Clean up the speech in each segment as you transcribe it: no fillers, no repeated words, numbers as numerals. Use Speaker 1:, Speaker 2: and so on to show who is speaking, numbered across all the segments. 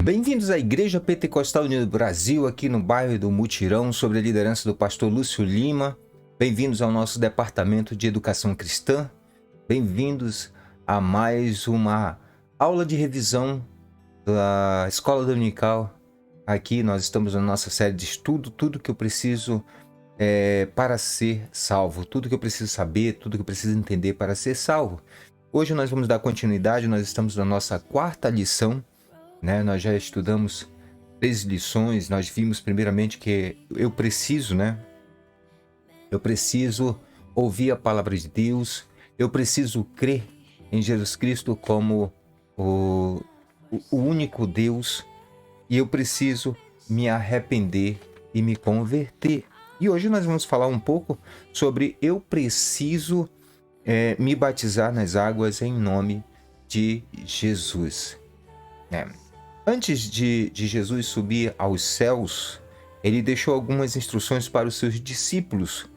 Speaker 1: Bem-vindos à Igreja Pentecostal Unida do Brasil, aqui no bairro do Mutirão, sob a liderança do pastor Lúcio Lima. Bem-vindos ao nosso departamento de educação cristã. Bem-vindos a mais uma aula de revisão da Escola Dominical. Aqui nós estamos na nossa série de estudo, tudo que eu preciso para ser salvo, tudo que eu preciso saber, tudo que eu preciso entender para ser salvo. Hoje nós vamos dar continuidade, nós estamos na nossa quarta lição. Nós já estudamos 3 lições, nós vimos primeiramente que eu preciso ouvir a palavra de Deus, eu preciso crer em Jesus Cristo como o único Deus, e eu preciso me arrepender e me converter. E hoje nós vamos falar um pouco sobre eu preciso me batizar nas águas em nome de Jesus. Antes de Jesus subir aos céus, ele deixou algumas instruções para os seus discípulos.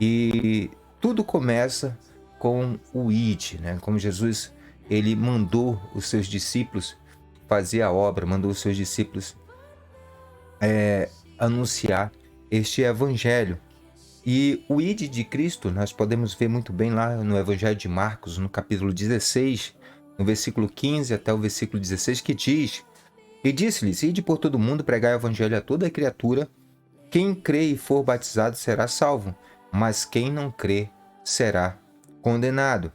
Speaker 1: E tudo começa com o id, Como Jesus ele mandou os seus discípulos fazer a obra, mandou os seus discípulos anunciar este evangelho. E o id de Cristo nós podemos ver muito bem lá no Evangelho de Marcos, no capítulo 16, no versículo 15 até o versículo 16, que diz: E disse-lhes: Ide por todo mundo, pregai o evangelho a toda criatura. Quem crê e for batizado será salvo, mas quem não crê será condenado.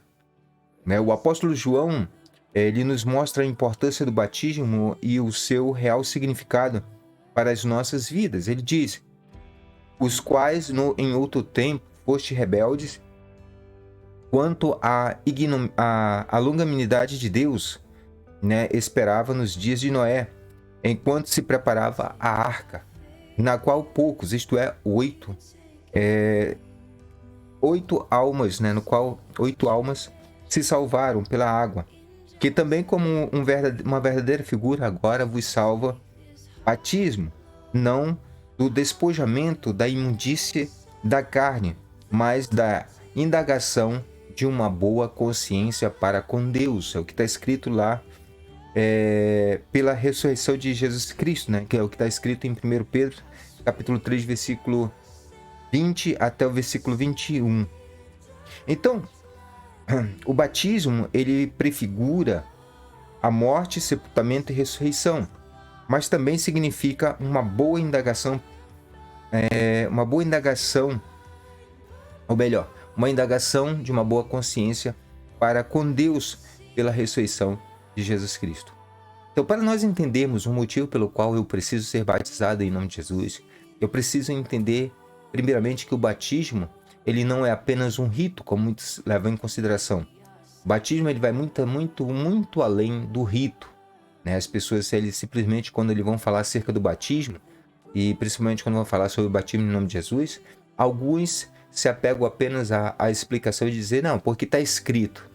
Speaker 1: O apóstolo João, ele nos mostra a importância do batismo e o seu real significado para as nossas vidas. Ele diz: Os quais em outro tempo foste rebeldes quanto à longanimidade de Deus, esperava nos dias de Noé, enquanto se preparava a arca, na qual poucos, isto é, 8 almas, no qual 8 almas se salvaram pela água, que também como uma verdadeira figura agora vos salva batismo, não do despojamento da imundície da carne, mas da indagação de uma boa consciência para com Deus. É o que está escrito lá pela ressurreição de Jesus Cristo, que é o que está escrito em 1 Pedro, capítulo 3, versículo 20 até o versículo 21. Então, o batismo, ele prefigura a morte, sepultamento e ressurreição, mas também significa uma boa indagação, uma indagação de uma boa consciência para com Deus pela ressurreição de Jesus Cristo. Então, para nós entendermos o motivo pelo qual eu preciso ser batizado em nome de Jesus, eu preciso entender, primeiramente, que o batismo ele não é apenas um rito, como muitos levam em consideração. O batismo ele vai muito além do rito. As pessoas, eles simplesmente, quando eles vão falar acerca do batismo, e principalmente quando vão falar sobre o batismo em nome de Jesus, alguns se apegam apenas à explicação de dizer, não, porque está escrito.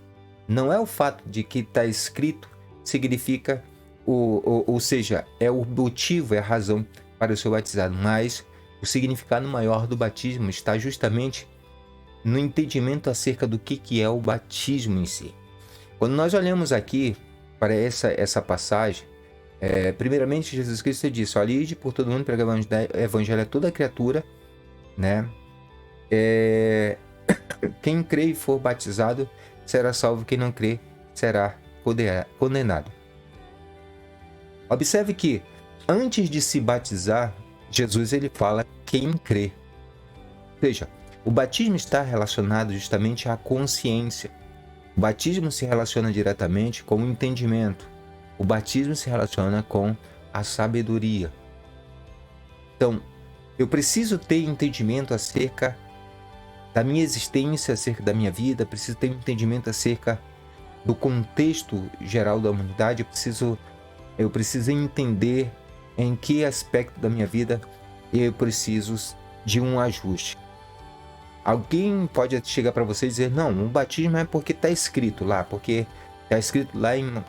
Speaker 1: Não é o fato de que está escrito significa, ou seja, é o motivo, é a razão para o seu batizado, mas o significado maior do batismo está justamente no entendimento acerca do que é o batismo em si. Quando nós olhamos aqui para essa passagem, primeiramente Jesus Cristo disse: Olha, ide por todo mundo, pregar o evangelho a toda criatura, quem crê e for batizado será salvo, quem não crê será condenado. Observe que antes de se batizar, Jesus ele fala quem crê. Ou seja, o batismo está relacionado justamente à consciência. O batismo se relaciona diretamente com o entendimento. O batismo se relaciona com a sabedoria. Então, eu preciso ter entendimento acerca da minha existência, acerca da minha vida, preciso ter entendimento acerca do contexto geral da humanidade, eu preciso entender em que aspecto da minha vida eu preciso de um ajuste. Alguém pode chegar para você e dizer, não, o batismo é porque está escrito lá,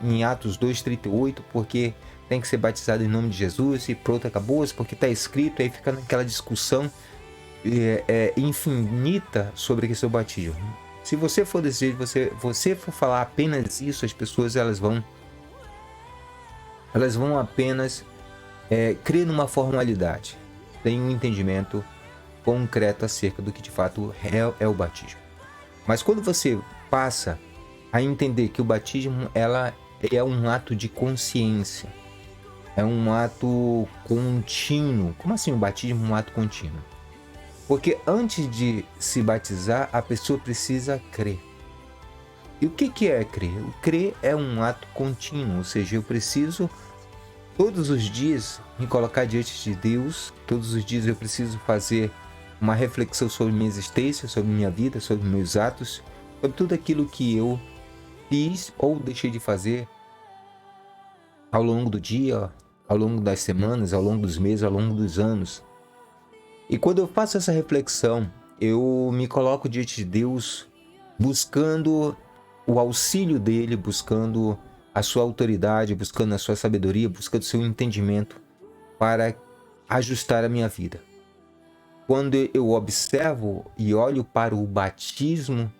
Speaker 1: em Atos 2,38, porque tem que ser batizado em nome de Jesus e pronto, acabou-se, porque está escrito, aí fica naquela discussão infinita sobre a questão do batismo. Se você for decidir, você for falar apenas isso, as pessoas elas vão elas vão apenas crer numa formalidade, tem um entendimento concreto acerca do que de fato é o batismo. Mas quando você passa a entender que o batismo ela é um ato de consciência, é um ato contínuo. Como assim o batismo é um ato contínuo? Porque antes de se batizar, a pessoa precisa crer. E o que é crer? O crer é um ato contínuo, ou seja, eu preciso todos os dias me colocar diante de Deus, todos os dias eu preciso fazer uma reflexão sobre minha existência, sobre minha vida, sobre meus atos, sobre tudo aquilo que eu fiz ou deixei de fazer ao longo do dia, ao longo das semanas, ao longo dos meses, ao longo dos anos. E quando eu faço essa reflexão, eu me coloco diante de Deus, buscando o auxílio dele, buscando a sua autoridade, buscando a sua sabedoria, buscando o seu entendimento para ajustar a minha vida. Quando eu observo e olho para o batismo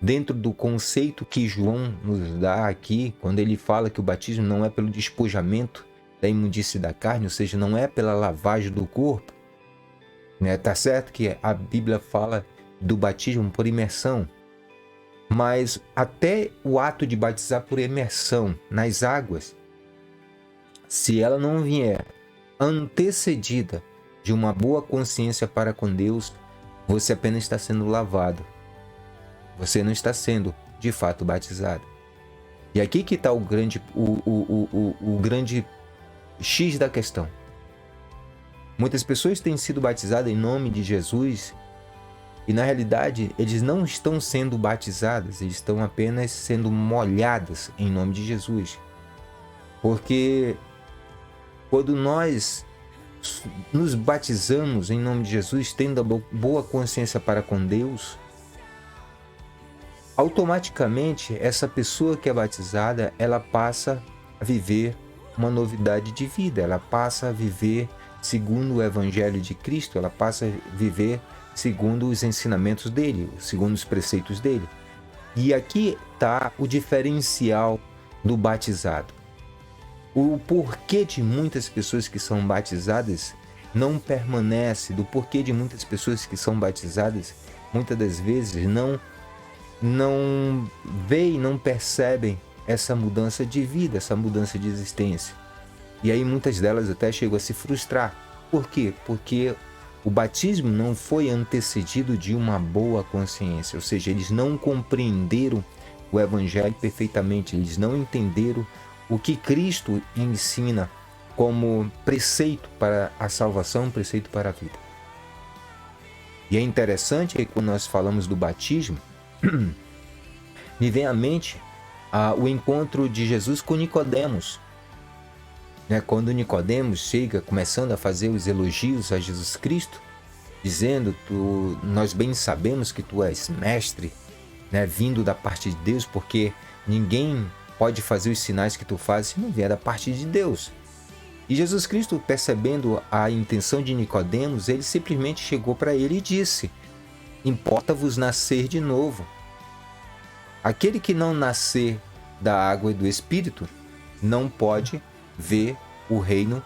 Speaker 1: dentro do conceito que João nos dá aqui, quando ele fala que o batismo não é pelo despojamento da imundície da carne, ou seja, não é pela lavagem do corpo, né? Tá certo que a Bíblia fala do batismo por imersão, mas até o ato de batizar por imersão nas águas, se ela não vier antecedida de uma boa consciência para com Deus, você apenas está sendo lavado. Você não está sendo, de fato, batizado. E aqui que está o grande X da questão. Muitas pessoas têm sido batizadas em nome de Jesus e, na realidade, eles não estão sendo batizados, eles estão apenas sendo molhadas em nome de Jesus. Porque quando nós nos batizamos em nome de Jesus, tendo a boa consciência para com Deus, automaticamente essa pessoa que é batizada, ela passa a viver uma novidade de vida, ela passa a viver segundo o Evangelho de Cristo, ela passa a viver segundo os ensinamentos dele, segundo os preceitos dele. E aqui está o diferencial do batizado. O porquê de muitas pessoas que são batizadas não permanece, do porquê de muitas pessoas que são batizadas, muitas das vezes não veem, não percebem essa mudança de vida, essa mudança de existência. E aí muitas delas até chegam a se frustrar. Por quê? Porque o batismo não foi antecedido de uma boa consciência, ou seja, eles não compreenderam o Evangelho perfeitamente, eles não entenderam o que Cristo ensina como preceito para a salvação, preceito para a vida. E é interessante que quando nós falamos do batismo, me vem à mente o encontro de Jesus com Nicodemos. Quando Nicodemos chega começando a fazer os elogios a Jesus Cristo, dizendo, nós bem sabemos que tu és mestre, vindo da parte de Deus, porque ninguém pode fazer os sinais que tu fazes se não vier da parte de Deus. E Jesus Cristo, percebendo a intenção de Nicodemos, ele simplesmente chegou para ele e disse: importa-vos nascer de novo. Aquele que não nascer da água e do Espírito não pode ver o reino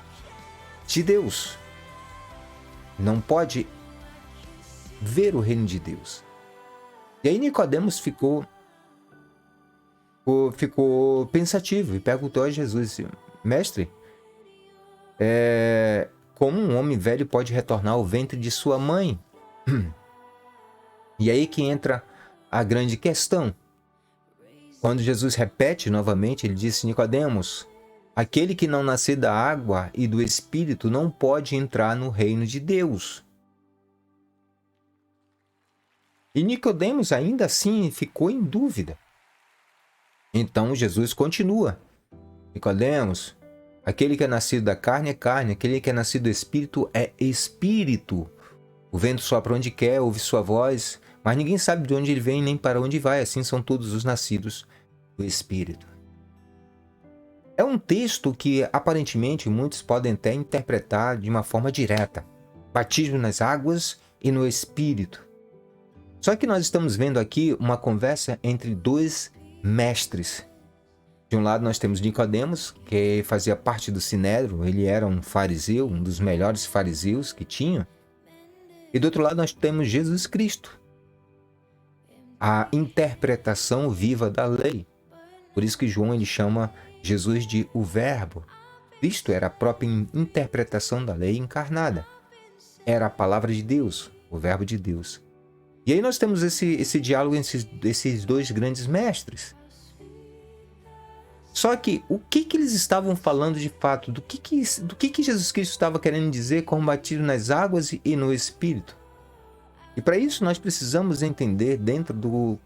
Speaker 1: de Deus. Não pode ver o reino de Deus. E aí Nicodemos ficou pensativo e perguntou a Jesus: mestre, como um homem velho pode retornar ao ventre de sua mãe? E aí que entra a grande questão. Quando Jesus repete novamente, ele disse: Nicodemos, aquele que não nascer da água e do Espírito não pode entrar no reino de Deus. E Nicodemos ainda assim ficou em dúvida. Então Jesus continua: Nicodemos, aquele que é nascido da carne é carne, aquele que é nascido do Espírito é Espírito. O vento sopra onde quer, ouve sua voz, mas ninguém sabe de onde ele vem nem para onde vai. Assim são todos os nascidos do Espírito. É um texto que aparentemente muitos podem até interpretar de uma forma direta: batismo nas águas e no Espírito. Só que nós estamos vendo aqui uma conversa entre dois mestres. De um lado nós temos Nicodemos, que fazia parte do Sinédrio, ele era um fariseu, um dos melhores fariseus que tinha. E do outro lado nós temos Jesus Cristo, a interpretação viva da lei. Por isso que João ele chama Jesus de o Verbo. Cristo era a própria interpretação da lei encarnada. Era a palavra de Deus, o Verbo de Deus. E aí nós temos esse diálogo entre esses dois grandes mestres. Só que o que eles estavam falando de fato? Do que Jesus Cristo estava querendo dizer com o batismo nas águas e no Espírito? E para isso nós precisamos entender dentro do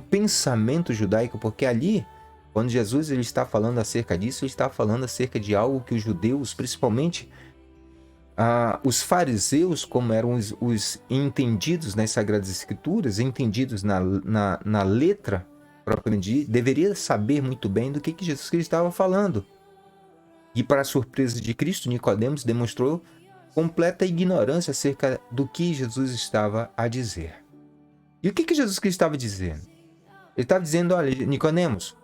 Speaker 1: pensamento judaico, porque ali, quando Jesus ele está falando acerca disso, ele está falando acerca de algo que os judeus, principalmente os fariseus, como eram os entendidos nas Sagradas Escrituras, entendidos na letra propriamente dita, deveria saber muito bem do que Jesus Cristo estava falando. E para a surpresa de Cristo, Nicodemos demonstrou completa ignorância acerca do que Jesus estava a dizer. E o que Jesus Cristo estava dizendo? Ele estava dizendo, olha, Nicodemos,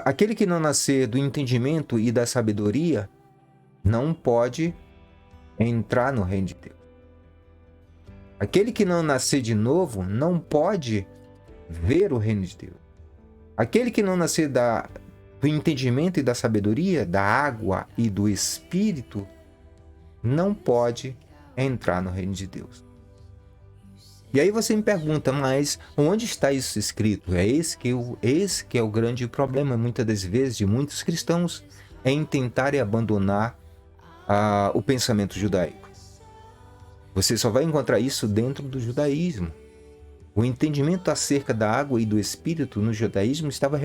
Speaker 1: aquele que não nascer do entendimento e da sabedoria não pode entrar no reino de Deus. Aquele que não nascer de novo não pode ver o reino de Deus. Aquele que não nascer do entendimento e da sabedoria, da água e do Espírito, não pode entrar no reino de Deus. E aí você me pergunta, mas onde está isso escrito? Esse que é o grande problema, muitas das vezes, de muitos cristãos, em tentarem abandonar o pensamento judaico. Você só vai encontrar isso dentro do judaísmo. O entendimento acerca da água e do Espírito no judaísmo estava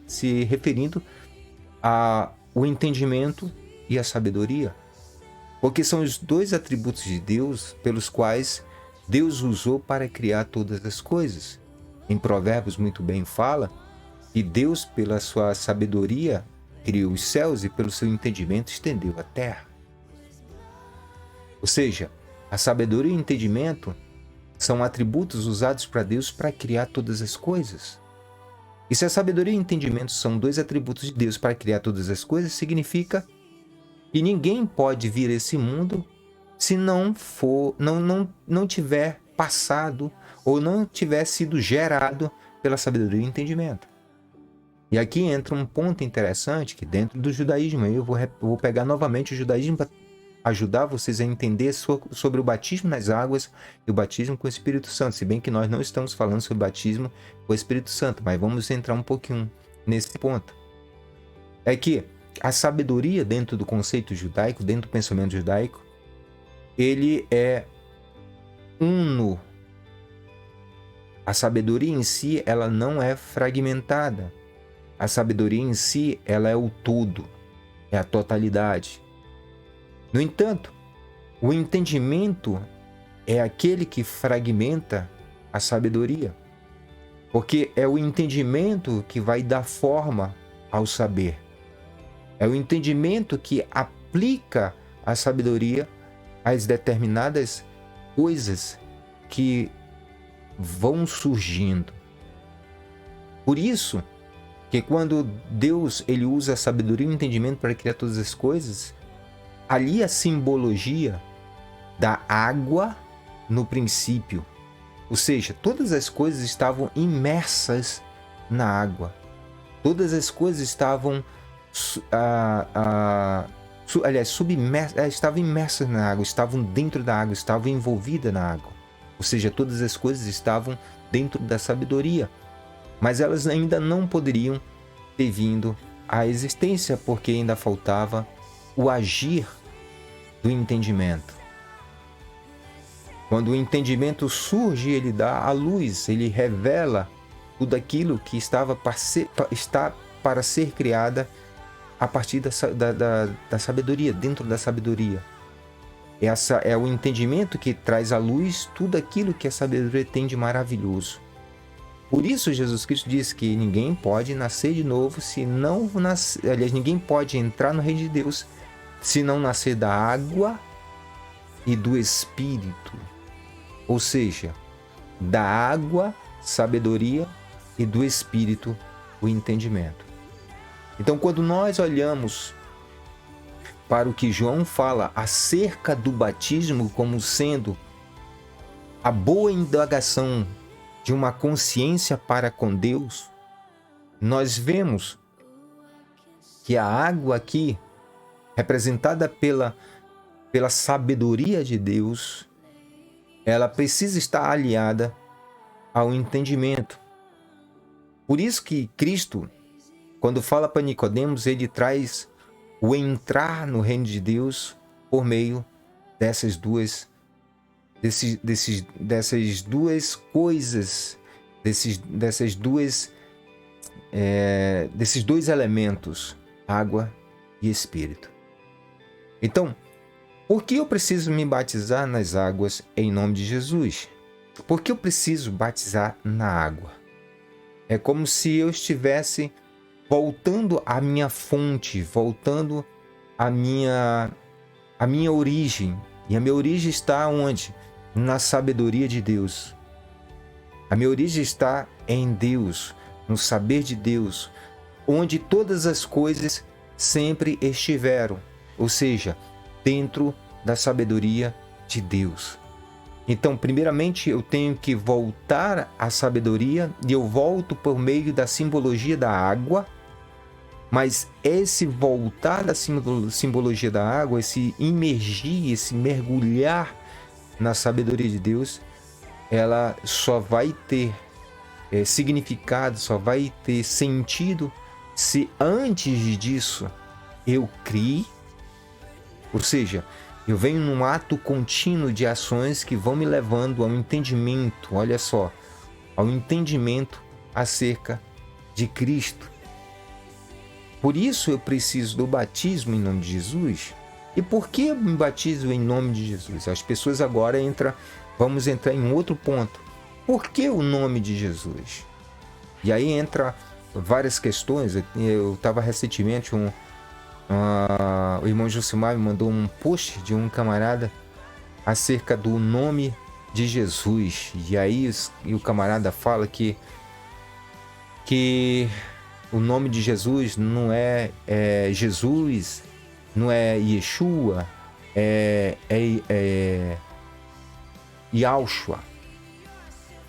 Speaker 1: se referindo ao entendimento e à sabedoria. Porque são os dois atributos de Deus pelos quais Deus usou para criar todas as coisas. Em Provérbios muito bem fala que Deus, pela sua sabedoria, criou os céus e pelo seu entendimento estendeu a terra. Ou seja, a sabedoria e o entendimento são atributos usados para Deus para criar todas as coisas. E se a sabedoria e o entendimento são dois atributos de Deus para criar todas as coisas, significa que ninguém pode vir a esse mundo se não tiver passado ou não tiver sido gerado pela sabedoria e entendimento. E aqui entra um ponto interessante que dentro do judaísmo, eu vou pegar novamente o judaísmo para ajudar vocês a entender sobre o batismo nas águas e o batismo com o Espírito Santo, se bem que nós não estamos falando sobre batismo com o Espírito Santo, mas vamos entrar um pouquinho nesse ponto. É que a sabedoria dentro do conceito judaico, dentro do pensamento judaico, ele é uno. A sabedoria em si, ela não é fragmentada. A sabedoria em si, ela é o todo, é a totalidade. No entanto, o entendimento é aquele que fragmenta a sabedoria, porque é o entendimento que vai dar forma ao saber. É o entendimento que aplica a sabedoria às determinadas coisas que vão surgindo. Por isso que quando Deus ele usa a sabedoria e o entendimento para criar todas as coisas, ali a simbologia da água no princípio. Ou seja, todas as coisas estavam imersas na água. Todas as coisas estavam estavam imersas na água, estavam dentro da água, estavam envolvidas na água. Ou seja, todas as coisas estavam dentro da sabedoria. Mas elas ainda não poderiam ter vindo à existência, porque ainda faltava o agir do entendimento. Quando o entendimento surge, ele dá a luz, ele revela tudo aquilo que está para ser criada a partir da sabedoria, dentro da sabedoria. Essa é o entendimento que traz à luz tudo aquilo que a sabedoria tem de maravilhoso. Por isso Jesus Cristo diz que ninguém pode nascer de novo se não nascer, aliás, ninguém pode entrar no reino de Deus se não nascer da água e do Espírito. Ou seja, da água, sabedoria, e do Espírito, o entendimento. Então, quando nós olhamos para o que João fala acerca do batismo como sendo a boa indagação de uma consciência para com Deus, nós vemos que a água aqui, representada pela sabedoria de Deus, ela precisa estar aliada ao entendimento. Por isso que Cristo, quando fala para Nicodemos, ele traz o entrar no reino de Deus por meio dessas duas coisas, desses dois elementos, água e espírito. Então, por que eu preciso me batizar nas águas em nome de Jesus? Por que eu preciso batizar na água? É como se eu estivesse voltando à minha fonte, voltando à minha origem. E a minha origem está onde? Na sabedoria de Deus. A minha origem está em Deus, no saber de Deus, onde todas as coisas sempre estiveram, ou seja, dentro da sabedoria de Deus. Então, primeiramente, eu tenho que voltar à sabedoria, e eu volto por meio da simbologia da água, mas esse voltar da simbologia da água, esse imergir, esse mergulhar na sabedoria de Deus, ela só vai ter significado, só vai ter sentido se antes disso eu criei, ou seja, eu venho num ato contínuo de ações que vão me levando ao entendimento, olha só, ao entendimento acerca de Cristo. Por isso eu preciso do batismo em nome de Jesus. E por que eu me batizo em nome de Jesus? As pessoas agora vamos entrar em outro ponto. Por que o nome de Jesus? E aí entra várias questões. Eu estava recentemente, o irmão Josimar me mandou um post de um camarada acerca do nome de Jesus. E aí o camarada fala que o nome de Jesus não é Jesus, não é Yeshua, é Yahushua.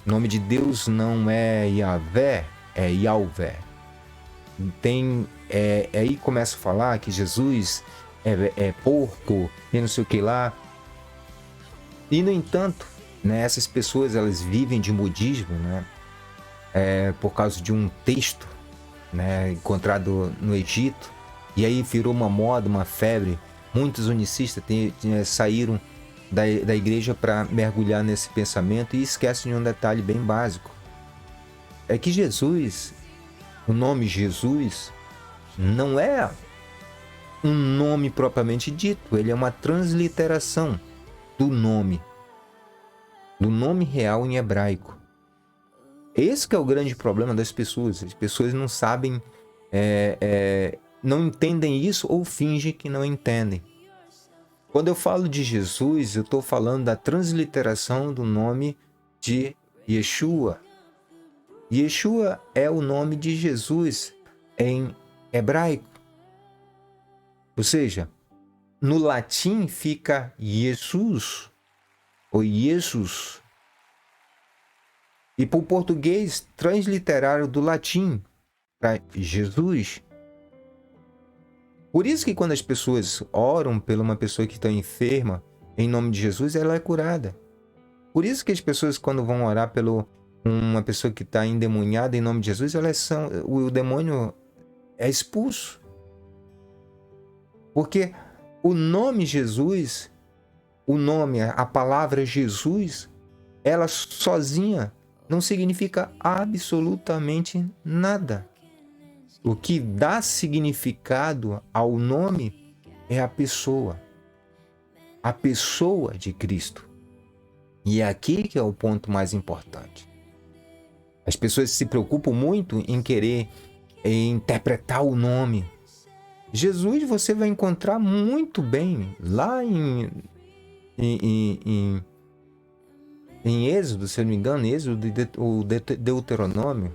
Speaker 1: O nome de Deus não é Yahvé, é Yahvé. Aí começa a falar que Jesus é porco e não sei o que lá. E, no entanto, né, essas pessoas elas vivem de modismo, né, por causa de um texto, né, encontrado no Egito. E aí virou uma moda, uma febre. Muitos unicistas saíram da igreja para mergulhar nesse pensamento e esquecem de um detalhe bem básico. É que Jesus, o nome Jesus, não é um nome propriamente dito. Ele é uma transliteração do nome real em hebraico. Esse que é o grande problema das pessoas. As pessoas não sabem, não entendem isso ou fingem que não entendem. Quando eu falo de Jesus, eu estou falando da transliteração do nome de Yeshua. Yeshua é o nome de Jesus em hebraico. Ou seja, no latim fica Jesus ou Jesus. E para o português, transliteraram do latim para Jesus. Por isso que quando as pessoas oram por uma pessoa que está enferma, em nome de Jesus, ela é curada. Por isso que as pessoas, quando vão orar por uma pessoa que está endemoniada, em nome de Jesus, o demônio é expulso. Porque o nome Jesus, a palavra Jesus, ela sozinha não significa absolutamente nada. O que dá significado ao nome é a pessoa de Cristo. E é aqui que é o ponto mais importante. As pessoas se preocupam muito em querer interpretar o nome. Jesus você vai encontrar muito bem lá em Êxodo, se eu não me engano, Êxodo, o Deuteronômio.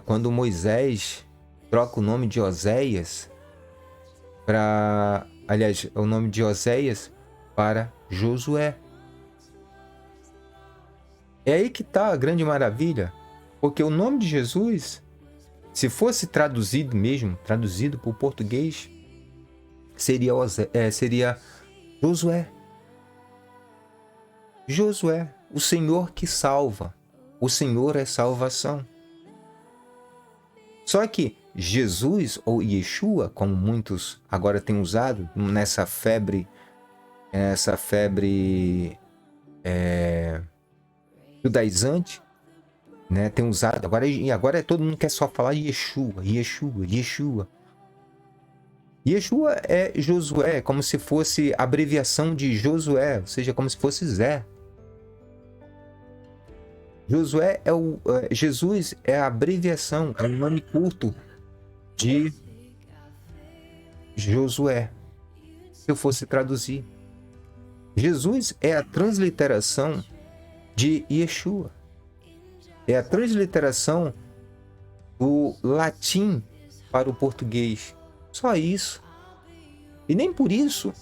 Speaker 1: quando Moisés troca o nome de Oséias para... Aliás, o nome de Oséias para Josué. É aí que está a grande maravilha, porque o nome de Jesus, se fosse traduzido mesmo, traduzido para o português, seria Josué. Josué, o Senhor que salva. O Senhor é salvação. Só que Jesus, ou Yeshua, como muitos agora têm usado nessa febre judaizante, né? Tem usado agora todo mundo quer só falar Yeshua. Yeshua é Josué, como se fosse a abreviação de Josué, ou seja, como se fosse Zé. Jesus é a abreviação, é o nome curto de Josué. Se eu fosse traduzir, Jesus é a transliteração de Yeshua. É a transliteração do latim para o português. Só isso. E nem por isso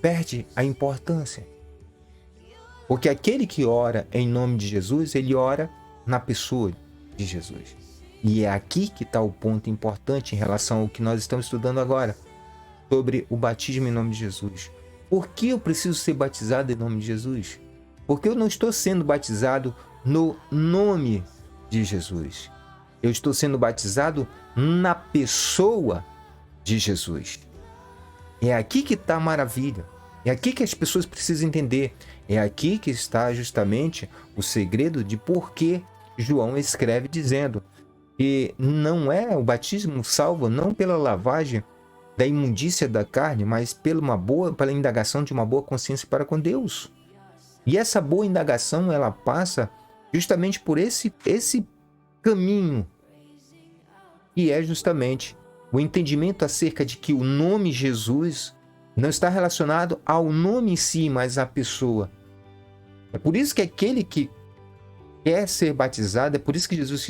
Speaker 1: perde a importância. Porque aquele que ora em nome de Jesus, ele ora na pessoa de Jesus. E é aqui que está o ponto importante em relação ao que nós estamos estudando agora, sobre o batismo em nome de Jesus. Por que eu preciso ser batizado em nome de Jesus? Porque eu não estou sendo batizado no nome de Jesus. Eu estou sendo batizado na pessoa de Jesus. É aqui que está a maravilha. É aqui que as pessoas precisam entender. É aqui que está justamente o segredo de por que João escreve dizendo que não é o batismo salvo não pela lavagem da imundícia da carne, mas pela indagação de uma boa consciência para com Deus. E essa boa indagação, ela passa justamente por esse caminho, que é justamente o entendimento acerca de que o nome Jesus não está relacionado ao nome em si, mas à pessoa. É por isso que aquele que quer ser batizado, é por isso que Jesus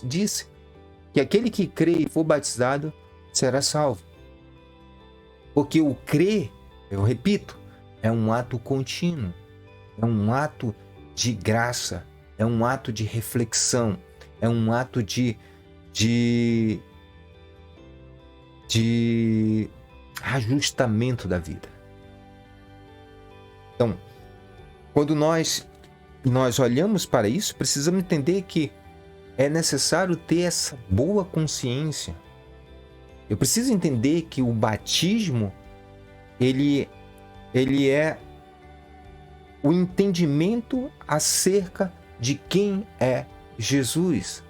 Speaker 1: disse que aquele que crê e for batizado será salvo. Porque o crer, eu repito, é um ato contínuo, é um ato de graça, é um ato de reflexão, é um ato de ajustamento da vida. Então, quando nós olhamos para isso, precisamos entender que é necessário ter essa boa consciência. Eu preciso entender que o batismo, ele é o entendimento acerca de quem é Jesus.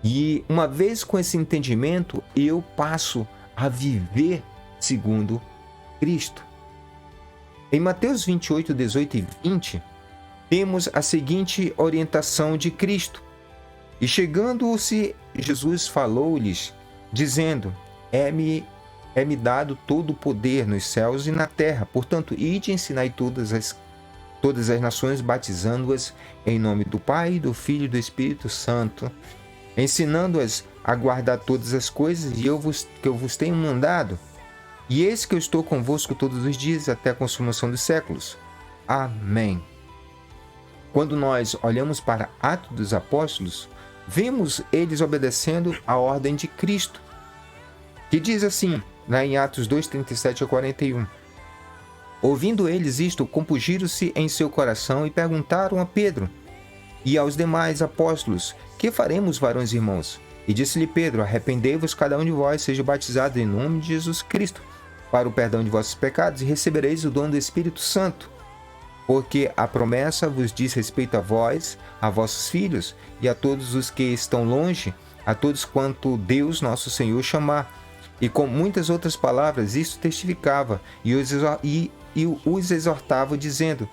Speaker 1: E uma vez com esse entendimento, eu passo a viver segundo Cristo. Em Mateus 28, 18 e 20, temos a seguinte orientação de Cristo. E chegando-se, Jesus falou-lhes, dizendo: É-me dado todo o poder nos céus e na terra. Portanto, ide e ensinai todas as nações, batizando-as em nome do Pai, do Filho e do Espírito Santo, ensinando-as a guardar todas as coisas que eu vos tenho mandado. E eis que eu estou convosco todos os dias até a consumação dos séculos. Amém. Quando nós olhamos para Atos dos Apóstolos, vemos eles obedecendo a ordem de Cristo, que diz assim, lá em Atos 2, 37 a 41. Ouvindo eles isto, compungiram-se em seu coração e perguntaram a Pedro e aos demais apóstolos: Que faremos, varões e irmãos? E disse-lhe Pedro: Arrependei-vos, cada um de vós seja batizado em nome de Jesus Cristo, para o perdão de vossos pecados, e recebereis o dom do Espírito Santo. Porque a promessa vos diz respeito a vós, a vossos filhos, e a todos os que estão longe, a todos quanto Deus nosso Senhor chamar. E com muitas outras palavras, isto testificava, e os exortava, dizendo: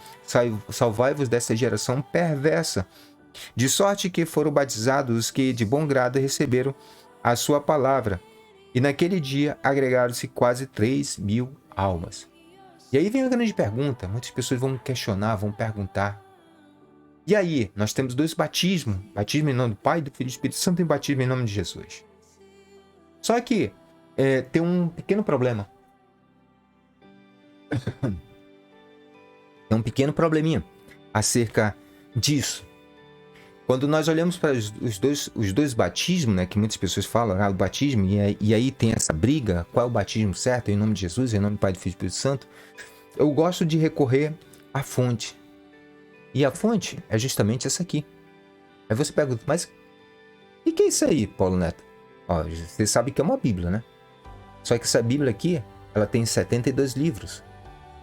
Speaker 1: Salvai-vos desta geração perversa. De sorte que foram batizados os que de bom grado receberam a sua palavra. E naquele dia agregaram-se quase 3.000 almas. E aí vem a grande pergunta, muitas pessoas vão questionar, vão perguntar: E aí, nós temos dois batismos. Batismo em nome do Pai, do Filho e do Espírito Santo e batismo em nome de Jesus. Só que tem um pequeno problema. Tem um pequeno probleminha acerca disso. Quando nós olhamos para os dois batismos, né, que muitas pessoas falam, o batismo, e aí tem essa briga, qual é o batismo certo, em nome de Jesus, em nome do Pai, do Filho e do Espírito Santo, eu gosto de recorrer à fonte. E a fonte é justamente essa aqui. Aí você pergunta, mas o que é isso aí, Paulo Neto? Ó, você sabe que é uma Bíblia, né? Só que essa Bíblia aqui, ela tem 72 livros.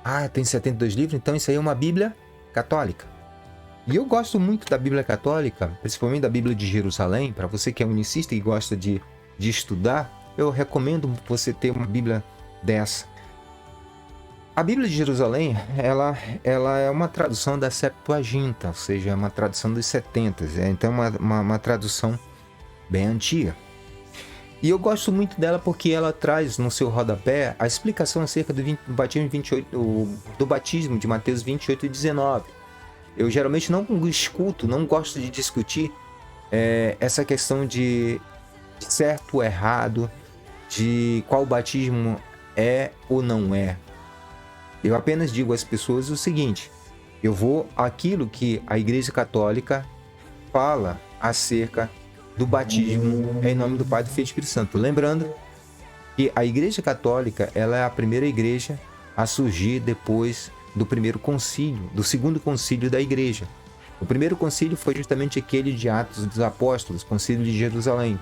Speaker 1: Ah, tem 72 livros? Então isso aí é uma Bíblia católica. E eu gosto muito da Bíblia católica, principalmente da Bíblia de Jerusalém. Para você que é unicista e gosta de estudar, eu recomendo você ter uma Bíblia dessa. A Bíblia de Jerusalém, ela é uma tradução da Septuaginta, ou seja, é uma tradução dos 70. Então é uma tradução bem antiga. E eu gosto muito dela porque ela traz no seu rodapé a explicação acerca do batismo, do batismo de Mateus 28 e 19. Eu geralmente não escuto, não gosto de discutir essa questão de certo ou errado, de qual batismo é ou não é. Eu apenas digo às pessoas o seguinte: eu vou àquilo que a Igreja Católica fala acerca do batismo em nome do Pai, do Filho e do Espírito Santo. Lembrando que a Igreja Católica, ela é a primeira igreja a surgir depois do primeiro concílio, do segundo concílio da Igreja. O primeiro concílio foi justamente aquele de Atos dos Apóstolos, concílio de Jerusalém,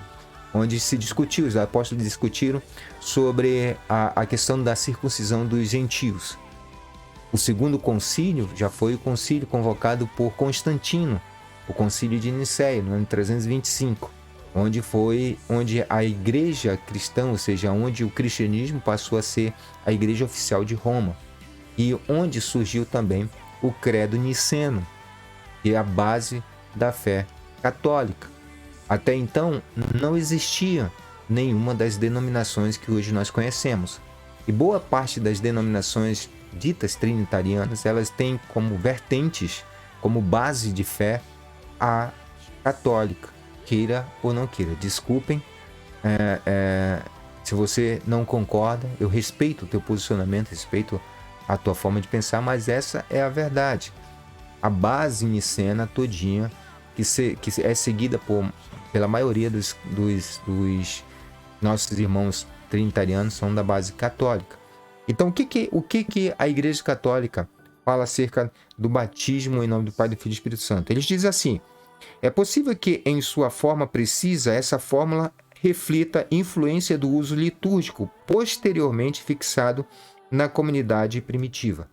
Speaker 1: onde se discutiu, os apóstolos discutiram sobre a questão da circuncisão dos gentios. O segundo concílio já foi o concílio convocado por Constantino, o concílio de Nicéia, no ano 325, onde a igreja cristã, ou seja, onde o cristianismo passou a ser a igreja oficial de Roma, e onde surgiu também o credo niceno, que é a base da fé católica. Até então, não existia nenhuma das denominações que hoje nós conhecemos. E boa parte das denominações ditas trinitarianas, elas têm como vertentes, como base de fé, a católica, queira ou não queira. Desculpem, se você não concorda, eu respeito o teu posicionamento, respeito a tua forma de pensar, mas essa é a verdade. A base nicena todinha, que é seguida pela maioria dos nossos irmãos trinitarianos, são da base católica. Então, o que a Igreja Católica fala acerca do batismo em nome do Pai, do Filho e do Espírito Santo? Eles dizem assim: é possível que, em sua forma precisa, essa fórmula reflita influência do uso litúrgico posteriormente fixado na comunidade primitiva.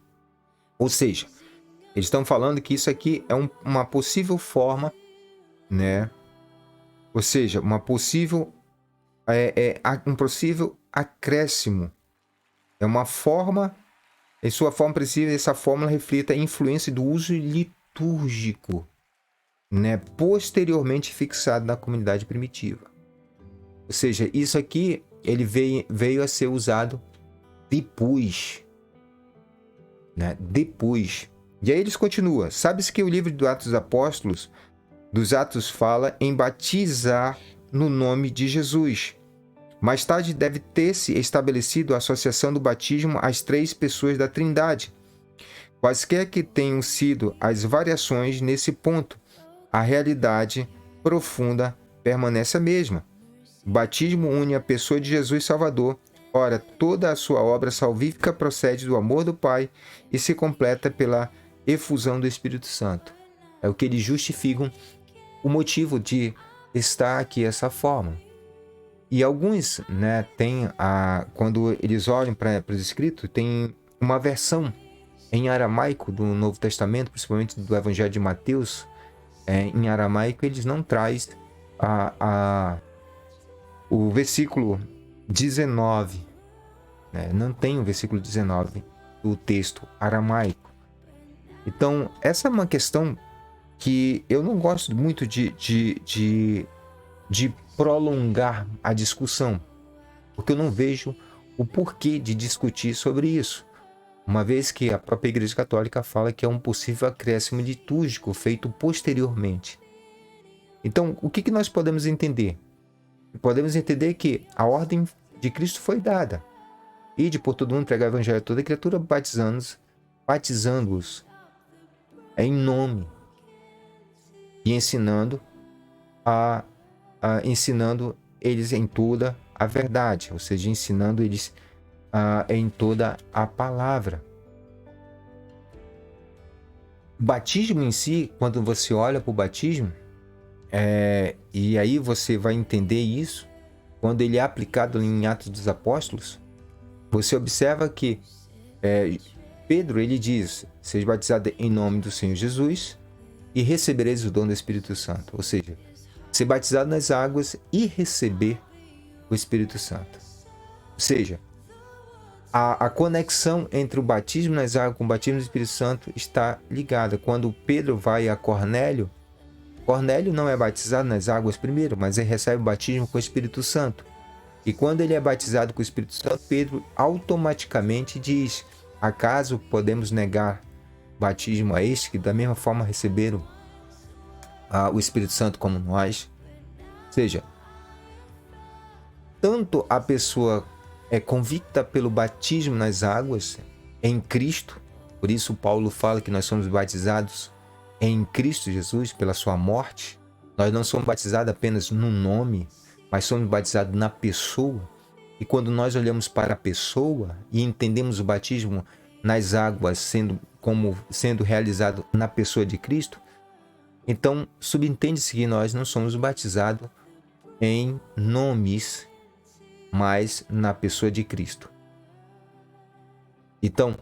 Speaker 1: Ou seja, eles estão falando que isso aqui é uma possível forma, né? Ou seja, um possível acréscimo. É uma forma, em sua forma precisa, essa fórmula reflita a influência do uso litúrgico, né, posteriormente fixado na comunidade primitiva. Ou seja, isso aqui ele veio a ser usado depois, né? Depois. E aí eles continuam. Sabe-se que o livro dos Atos dos Apóstolos, dos Atos, fala em batizar no nome de Jesus. Mais tarde deve ter-se estabelecido a associação do batismo às três pessoas da Trindade. Quaisquer que tenham sido as variações nesse ponto, a realidade profunda permanece a mesma. O batismo une a pessoa de Jesus Salvador. Ora, toda a sua obra salvífica procede do amor do Pai e se completa pela efusão do Espírito Santo. É o que eles justificam o motivo de estar aqui essa forma. E alguns, né, quando eles olham para os escritos, tem uma versão em aramaico do Novo Testamento, principalmente do Evangelho de Mateus. Em aramaico eles não trazem o versículo 19, né? Não tem o versículo 19 do texto aramaico. Então, essa é uma questão que eu não gosto muito de prolongar a discussão, porque eu não vejo o porquê de discutir sobre isso. uma vez que a própria Igreja Católica fala que é um possível acréscimo litúrgico feito posteriormente. Então, o que nós podemos entender? Podemos entender que a ordem de Cristo foi dada. Ide por todo mundo, pregar o evangelho a toda criatura, batizando-os em nome e ensinando ensinando eles em toda a verdade, ou seja, ensinando eles em toda a palavra. O batismo em si, quando você olha para o batismo, e aí você vai entender isso, quando ele é aplicado em Atos dos Apóstolos, você observa que Pedro, ele diz: seja batizado em nome do Senhor Jesus e recebereis o dom do Espírito Santo. Ou seja, ser batizado nas águas e receber o Espírito Santo. Ou seja, a conexão entre o batismo nas águas com o batismo do Espírito Santo está ligada. Quando Pedro vai a Cornélio, Cornélio não é batizado nas águas primeiro, mas ele recebe o batismo com o Espírito Santo. E quando ele é batizado com o Espírito Santo, Pedro automaticamente diz: acaso podemos negar batismo a este que da mesma forma receberam o Espírito Santo como nós? Ou seja, tanto a pessoa é convicta pelo batismo nas águas em Cristo, por isso Paulo fala que nós somos batizados em Cristo Jesus pela sua morte. Nós não somos batizados apenas no nome, mas somos batizados na pessoa. E quando nós olhamos para a pessoa e entendemos o batismo nas águas sendo realizado na pessoa de Cristo, então subentende-se que nós não somos batizados em nomes, mas na pessoa de Cristo. Então,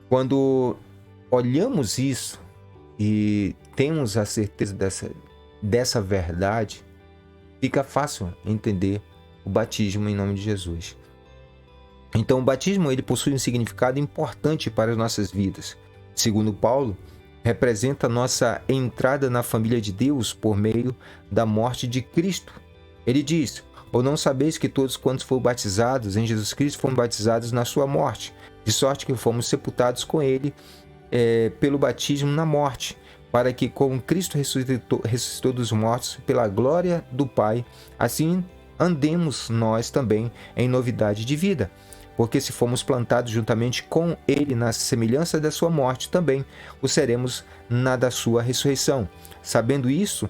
Speaker 1: quando olhamos isso e temos a certeza dessa verdade, fica fácil entender o batismo em nome de Jesus. Então, o batismo ele possui um significado importante para as nossas vidas. Segundo Paulo, representa nossa entrada na família de Deus por meio da morte de Cristo. Ele diz: ou não sabeis que todos quantos foram batizados em Jesus Cristo foram batizados na sua morte, de sorte que fomos sepultados com ele pelo batismo na morte, para que, como Cristo ressuscitou dos mortos pela glória do Pai, assim andemos nós também em novidade de vida. Porque se fomos plantados juntamente com ele na semelhança da sua morte, também o seremos na da sua ressurreição. Sabendo isso,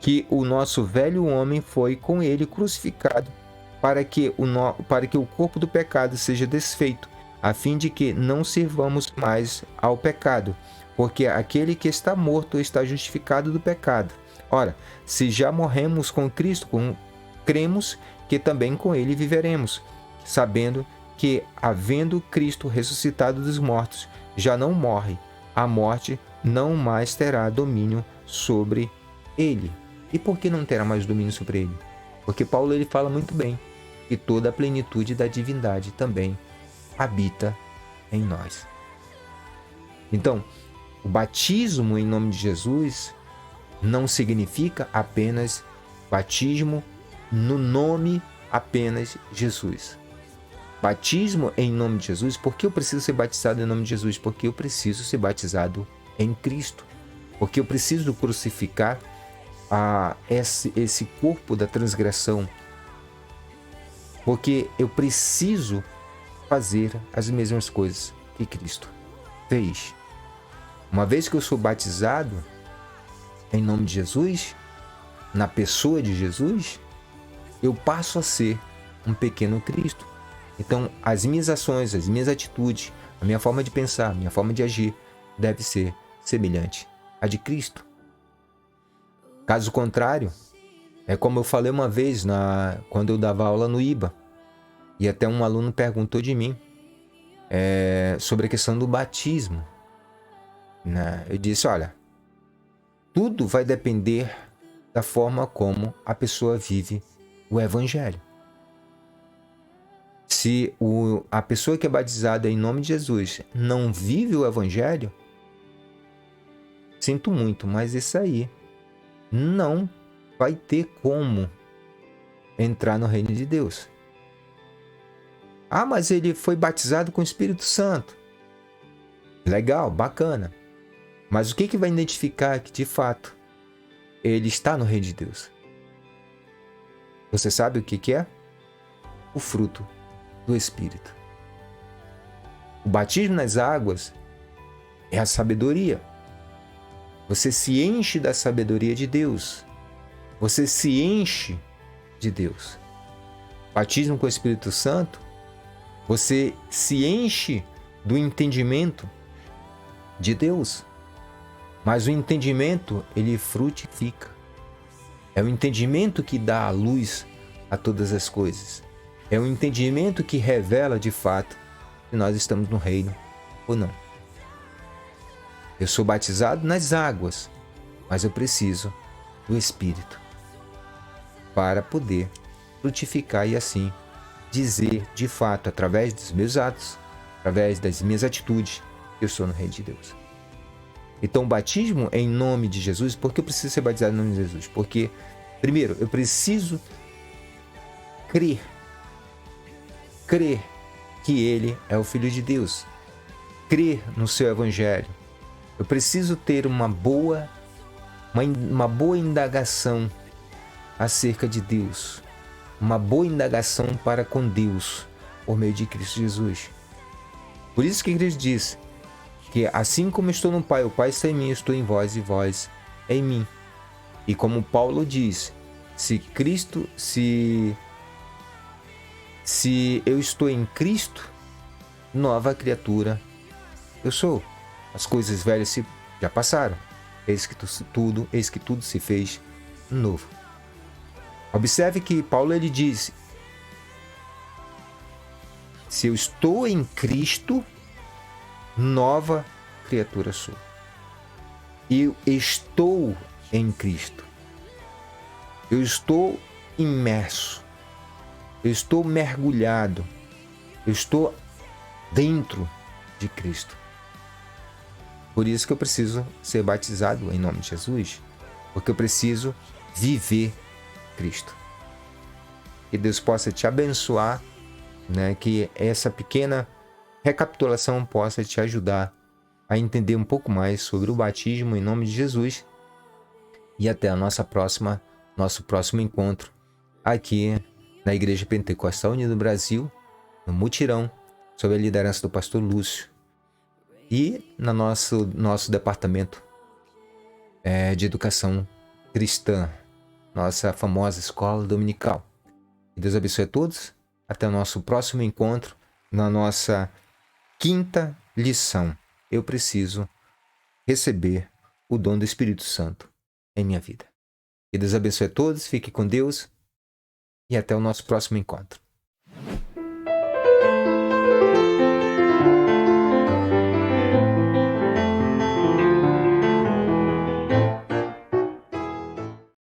Speaker 1: que o nosso velho homem foi com ele crucificado, para que o corpo do pecado seja desfeito, a fim de que não sirvamos mais ao pecado, porque aquele que está morto está justificado do pecado. Ora, se já morremos com Cristo, cremos que também com ele viveremos, sabendo que, havendo Cristo ressuscitado dos mortos, já não morre, a morte não mais terá domínio sobre ele. E por que não terá mais domínio sobre ele? Porque Paulo ele fala muito bem que toda a plenitude da divindade também habita em nós. Então, o batismo em nome de Jesus não significa apenas batismo no nome apenas Jesus. Batismo em nome de Jesus. Por que eu preciso ser batizado em nome de Jesus? Porque eu preciso ser batizado em Cristo. Porque eu preciso crucificar esse corpo da transgressão. Porque eu preciso fazer as mesmas coisas que Cristo fez. Uma vez que eu sou batizado em nome de Jesus, na pessoa de Jesus, eu passo a ser um pequeno Cristo. Então, as minhas ações, as minhas atitudes, a minha forma de pensar, a minha forma de agir deve ser semelhante à de Cristo. Caso contrário, é como eu falei uma vez quando eu dava aula no IBA, e até um aluno perguntou de mim sobre a questão do batismo. Eu disse: olha, tudo vai depender da forma como a pessoa vive o Evangelho. Se a pessoa que é batizada em nome de Jesus não vive o Evangelho, sinto muito, mas isso aí não vai ter como entrar no reino de Deus. Ah, mas ele foi batizado com o Espírito Santo. Legal, bacana. Mas o que vai identificar que, de fato, ele está no reino de Deus? Você sabe o que é? O fruto do Espírito. O batismo nas águas é a sabedoria. Você se enche da sabedoria de Deus. Você se enche de Deus. Batismo com o Espírito Santo, você se enche do entendimento de Deus. Mas o entendimento, ele frutifica. É o entendimento que dá a luz a todas as coisas. É o entendimento que revela de fato se nós estamos no reino ou não. Eu sou batizado nas águas, mas eu preciso do Espírito para poder frutificar e assim dizer de fato, através dos meus atos, através das minhas atitudes, que eu sou no reino de Deus. Então, o batismo é em nome de Jesus. Por que eu preciso ser batizado em nome de Jesus? Porque, primeiro, eu preciso crer que Ele é o Filho de Deus, crer no seu Evangelho. Eu preciso ter uma boa indagação acerca de Deus, uma boa indagação para com Deus por meio de Cristo Jesus. Por isso que a igreja diz que assim como eu estou no Pai, o Pai está em mim, eu estou em vós e vós em mim. E como Paulo diz, se eu estou em Cristo, nova criatura eu sou. As coisas velhas já passaram. Eis que tudo se fez novo. Observe que Paulo ele diz: se eu estou em Cristo, nova criatura sou. Eu estou em Cristo. Eu estou imerso. Eu estou mergulhado. Eu estou dentro de Cristo. Por isso que eu preciso ser batizado em nome de Jesus, porque eu preciso viver Cristo. Que Deus possa te abençoar, né? Que essa pequena recapitulação possa te ajudar a entender um pouco mais sobre o batismo em nome de Jesus. E até nosso próximo encontro aqui na Igreja Pentecostal Unida do Brasil, no Mutirão, sob a liderança do pastor Lúcio. E no nosso departamento de educação cristã, nossa famosa escola dominical. Que Deus abençoe a todos. Até o nosso próximo encontro na nossa 5ª lição. Eu preciso receber o dom do Espírito Santo em minha vida. Que Deus abençoe a todos. Fique com Deus. E até o nosso próximo encontro.